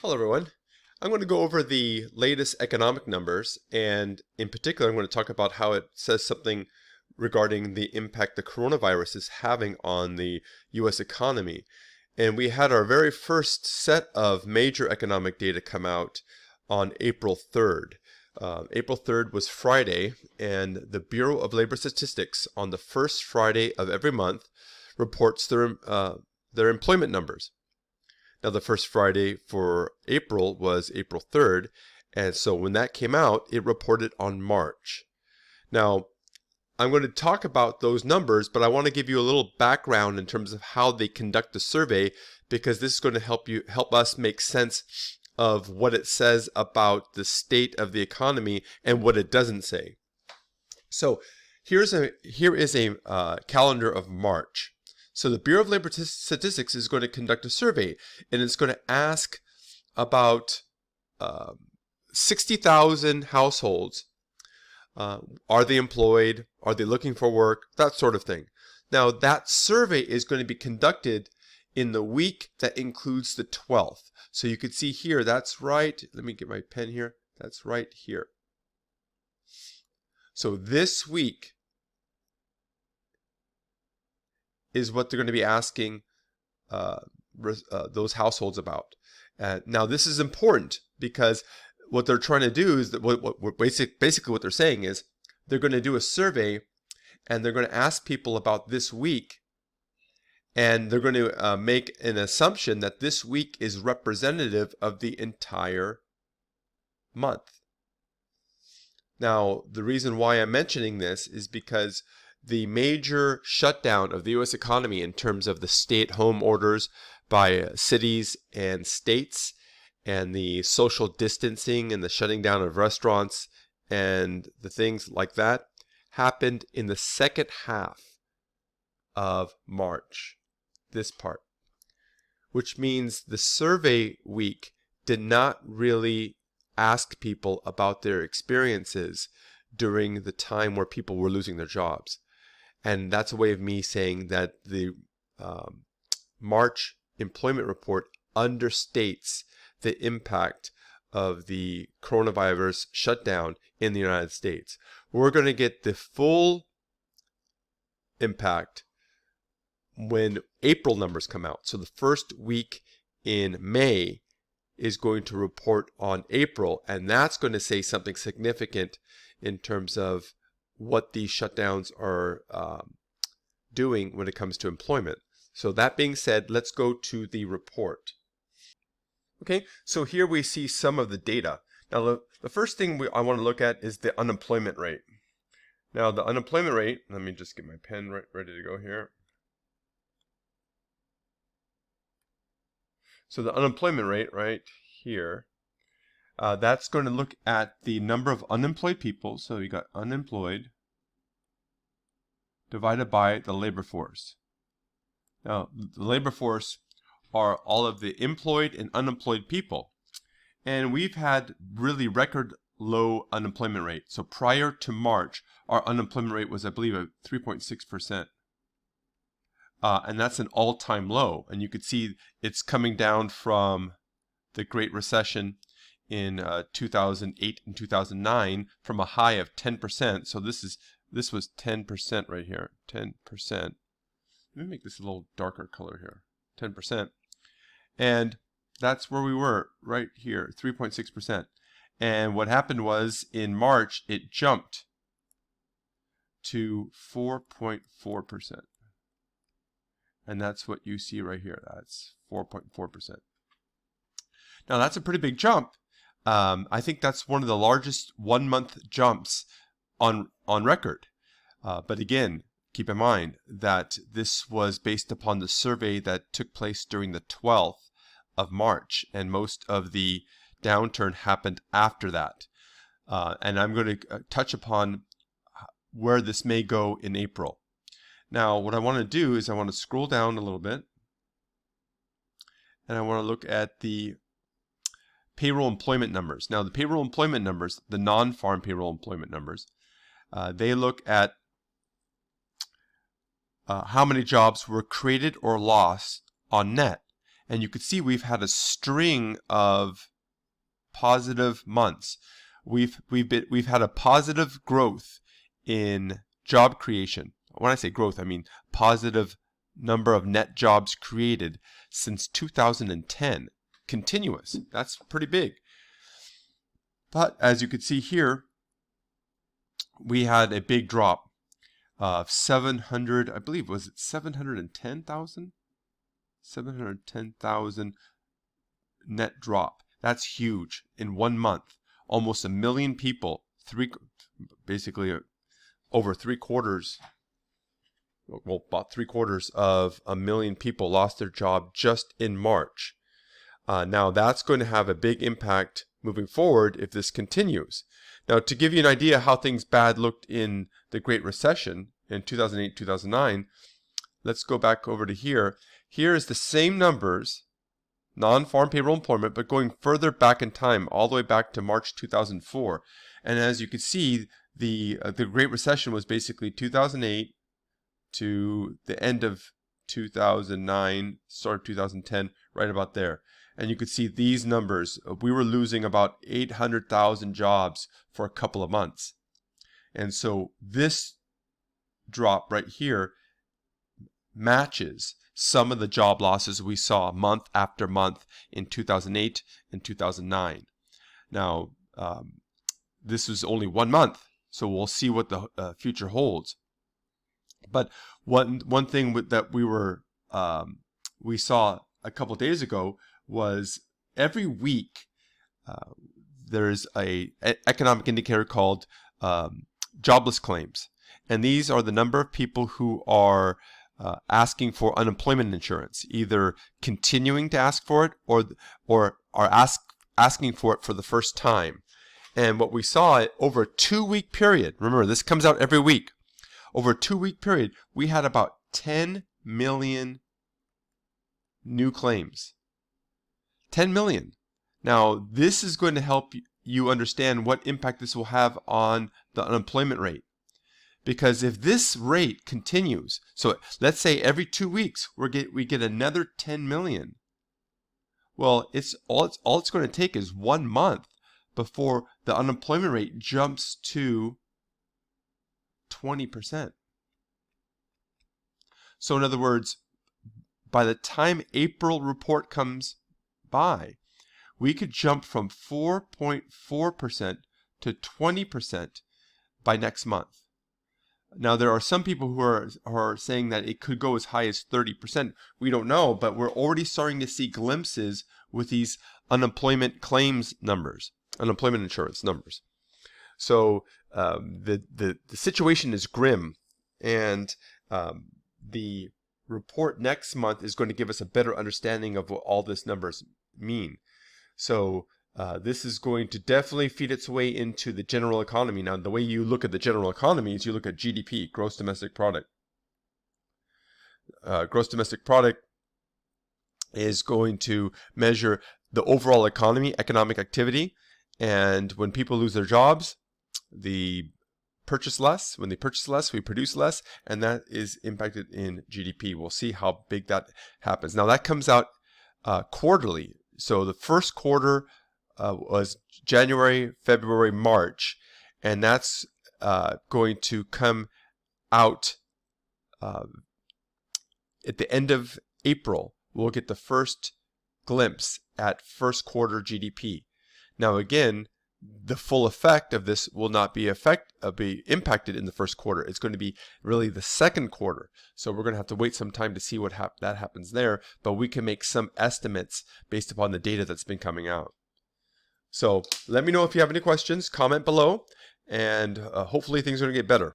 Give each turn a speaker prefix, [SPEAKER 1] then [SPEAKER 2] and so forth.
[SPEAKER 1] Hello everyone. I'm going to go over the latest economic numbers, and in particular I'm going to talk about how it says something regarding the impact the coronavirus is having on the US economy. And we had our very first set of major economic data come out on April 3rd. April 3rd was Friday, and the Bureau of Labor Statistics on the first Friday of every month reports their employment numbers. Now, the first Friday for April was April 3rd, and so when that came out, it reported on March. Now, I'm going to talk about those numbers, but I want to give you a little background in terms of how they conduct the survey, because this is going to help us make sense of what it says about the state of the economy and what it doesn't say. So here is a calendar of March. So the Bureau of Labor Statistics is going to conduct a survey, and it's going to ask about 60,000 households. Are they employed? Are they looking for work? That sort of thing. Now, that survey is going to be conducted in the week that includes the 12th. So you can see here, that's right. Let me get my pen here. That's right here. So this week is what they're going to be asking those households about. Now, this is important because what they're trying to do is that basically what they're saying is they're going to do a survey, and they're going to ask people about this week, and they're going to make an assumption that this week is representative of the entire month. Now, the reason why I'm mentioning this is because the major shutdown of the U.S. economy in terms of the stay-at-home orders by cities and states, and the social distancing and the shutting down of restaurants and the things like that happened in the second half of March, this part, which means the survey week did not really ask people about their experiences during the time where people were losing their jobs. And that's a way of me saying that the March employment report understates the impact of the coronavirus shutdown in the United States. We're going to get the full impact when April numbers come out. So the first week in May is going to report on April, and that's going to say something significant in terms of what these shutdowns are doing when it comes to employment. So that being said, let's go to the report. Okay, so here we see some of the data. Now, the first thing I want to look at is the unemployment rate. Now, the unemployment rate, let me just get my pen ready to go here. So the unemployment rate right here, that's going to look at the number of unemployed people. So you got unemployed divided by the labor force. Now, the labor force are all of the employed and unemployed people. And we've had really record low unemployment rate. So prior to March, our unemployment rate was, I believe, at 3.6%. And that's an all-time low. And you could see it's coming down from the Great Recession in 2008 and 2009 from a high of 10%. So this was 10% right here, 10%. Let me make this a little darker color here, 10%. And that's where we were right here, 3.6%. And what happened was in March, it jumped to 4.4%. And that's what you see right here. That's 4.4%. Now, that's a pretty big jump. I think that's one of the largest one-month jumps on record. But again, keep in mind that this was based upon the survey that took place during the 12th of March, and most of the downturn happened after that. And I'm going to touch upon where this may go in April. Now, what I want to do is I want to scroll down a little bit, and I want to look at the payroll employment numbers. Now, the payroll employment numbers, the non-farm payroll employment numbers, they look at how many jobs were created or lost on net. And you can see we've had a string of positive months. We've had a positive growth in job creation. When I say growth, I mean positive number of net jobs created since 2010. Continuous. That's pretty big. But as you can see here, we had a big drop of 700, I believe, was it 710,000? 710,000 net drop. That's huge in 1 month. Almost 1 million people, basically over 3/4, well, about 3/4 of 1 million people lost their job just in March. Now that's going to have a big impact moving forward if this continues. Now, to give you an idea how things bad looked in the Great Recession in 2008, 2009, let's go back over to here. Here is the same numbers, non-farm payroll employment, but going further back in time, all the way back to March 2004. And as you can see, the Great Recession was basically 2008 to the end of 2009, start of 2010, right about there. And you could see these numbers. We were losing about 800,000 jobs for a couple of months. And so this drop right here matches some of the job losses we saw month after month in 2008 and 2009. Now, this was only 1 month, so we'll see what the future holds. But one thing that we saw a couple days ago was every week there's an economic indicator called Jobless Claims, and these are the number of people who are asking for unemployment insurance, either continuing to ask for it or are asking for it for the first time. And what we saw over a 2-week period, remember this comes out every week, over a 2-week period, we had about 10 million new claims. 10 million. Now, this is going to help you understand what impact this will have on the unemployment rate. Because if this rate continues, so let's say every 2 weeks we get another 10 million. Well, all it's going to take is 1 month before the unemployment rate jumps to 20%. So in other words, by the time April report comes by, we could jump from 4.4% to 20% by next month. Now, there are some people who are saying that it could go as high as 30%. We don't know, but we're already starting to see glimpses with these unemployment claims numbers, unemployment insurance numbers. So the situation is grim, and the report next month is going to give us a better understanding of what all these numbers mean. So this is going to definitely feed its way into the general economy. Now, the way you look at the general economy is you look at GDP, gross domestic product. Gross domestic product is going to measure the overall economy, economic activity, and when people lose their jobs, they purchase less. When they purchase less, we produce less, and that is impacted in GDP. We'll see how big that happens. Now, that comes out quarterly. So the first quarter was January, February, March, and that's going to come out at the end of April. We'll get the first glimpse at first quarter GDP. Now again, the full effect of this will not be impacted in the first quarter. It's going to be really the second quarter. So we're going to have to wait some time to see what that happens there, but we can make some estimates based upon the data that's been coming out. So let me know if you have any questions, comment below, and hopefully things are going to get better.